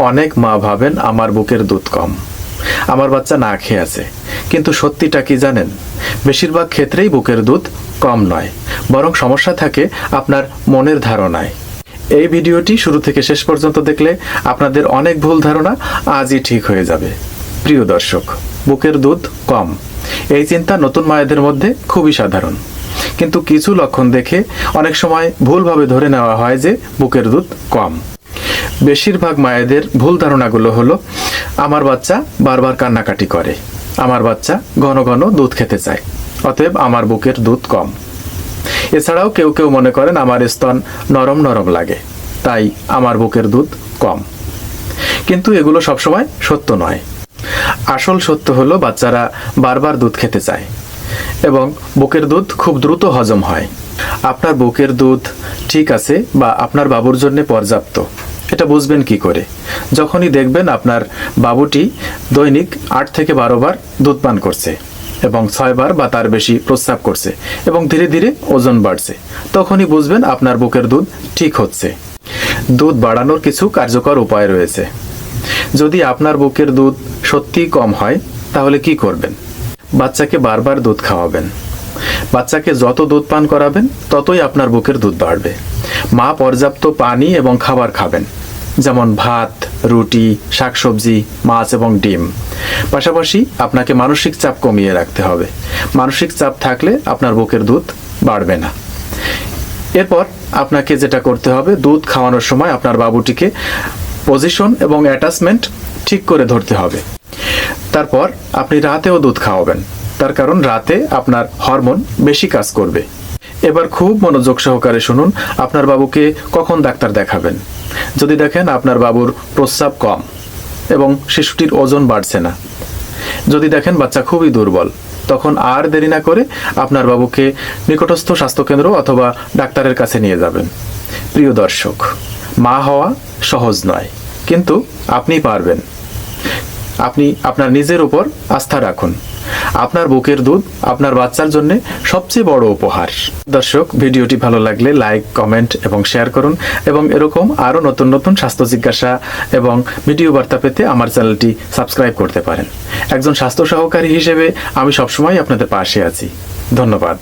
অনেক মা ভাবেন আমার বুকের দুধ কম, আমার বাচ্চা না খেয়ে আছে। কিন্তু সত্যিটা কি জানেন? বেশিরভাগ ক্ষেত্রেই বুকের দুধ কম নয়, বরং সমস্যা থাকে আপনার মনের ধারণায়। এই ভিডিওটি শুরু থেকে শেষ পর্যন্ত দেখলে আপনাদের অনেক ভুল ধারণা আজই ঠিক হয়ে যাবে। প্রিয় দর্শক, বুকের দুধ কম এই চিন্তা নতুন মায়েদের মধ্যে খুবই সাধারণ, কিন্তু কিছু লক্ষণ দেখে অনেক সময় ভুলভাবে ধরে নেওয়া হয় যে বুকের দুধ কম। বেশিরভাগ মায়েদের ভুল ধারণাগুলো হলো, আমার বাচ্চা বারবার কান্নাকাটি করে, আমার বাচ্চা ঘন ঘন দুধ খেতে চায়, অতএব আমার বুকের দুধ কম। এছাড়াও কেউ কেউ মনে করেন আমার স্তন নরম নরম লাগে, তাই আমার বুকের দুধ কম। কিন্তু এগুলো সবসময় সত্য নয়। আসল সত্য হলো বাচ্চারা বারবার দুধ খেতে চায় এবং বুকের দুধ খুব দ্রুত হজম হয়। আপনার বুকের দুধ ঠিক আছে বা আপনার বাবুর জন্য পর্যাপ্ত, এটা বুঝবেন কি করে? যখনই দেখবেন আপনার বাবুটি দৈনিক 8 থেকে 12 বার দুধ পান করছে এবং 6 বার বা তার বেশি প্রস্রাব করছে এবং ধীরে ধীরে ওজন বাড়ছে, তখনই বুঝবেন আপনার বুকের দুধ ঠিক হচ্ছে। দুধ বাড়ানোর কিছু কার্যকর উপায় রয়েছে। যদি আপনার বুকের দুধ সত্যিই কম হয় তাহলে কি করবেন? বাচ্চাকে বারবার দুধ খাওয়াবেন। বাচ্চাকে যত দুধ পান করাবেন ততই আপনার বুকের দুধ বাড়বে। মা পর্যাপ্ত পানি এবং খাবার খাবেন, যেমন ভাত, রুটি, শাকসবজি, মাছ এবং ডিম। পাশাপাশি আপনাকে মানসিক চাপ কমিয়ে রাখতে হবে। মানসিক চাপ থাকলে আপনার বুকের দুধ বাড়বে না। এরপর আপনাকে যেটা করতে হবে, দুধ খাওয়ানোর সময় আপনার বাবুটিকে পজিশন এবং অ্যাটাচমেন্ট ঠিক করে ধরতে হবে। তারপর আপনি রাতেও দুধ খাওয়াবেন, তার কারণ রাতে আপনার হরমোন বেশি কাজ করবে। এবার খুব মনোযোগ সহকারে শুনুন, আপনার বাবুকে কখন ডাক্তার দেখাবেন। যদি দেখেন আপনার বাবুর প্রস্রাব কম এবং শিশুটির ওজন বাড়ছে না, যদি দেখেন বাচ্চা খুবই দুর্বল, তখন আর দেরি না করে আপনার বাবুকে নিকটস্থ স্বাস্থ্যকেন্দ্র অথবা ডাক্তারের কাছে নিয়ে যাবেন। প্রিয় দর্শক, মা হওয়া সহজ নয়, কিন্তু আপনি পারবেন। আপনি আপনার নিজের উপর আস্থা রাখুন। আপনার বুকের দুধ আপনার বাচ্চার জন্য সবচেয়ে বড় উপহার। দর্শক, ভিডিওটি ভালো লাগলে লাইক, কমেন্ট এবং শেয়ার করুন এবং এরকম আরও নতুন নতুন স্বাস্থ্য জিজ্ঞাসা এবং ভিডিও বার্তা পেতে আমার চ্যানেলটি সাবস্ক্রাইব করতে পারেন। একজন স্বাস্থ্য সহকারী হিসেবে আমি সবসময় আপনাদের পাশে আছি। ধন্যবাদ।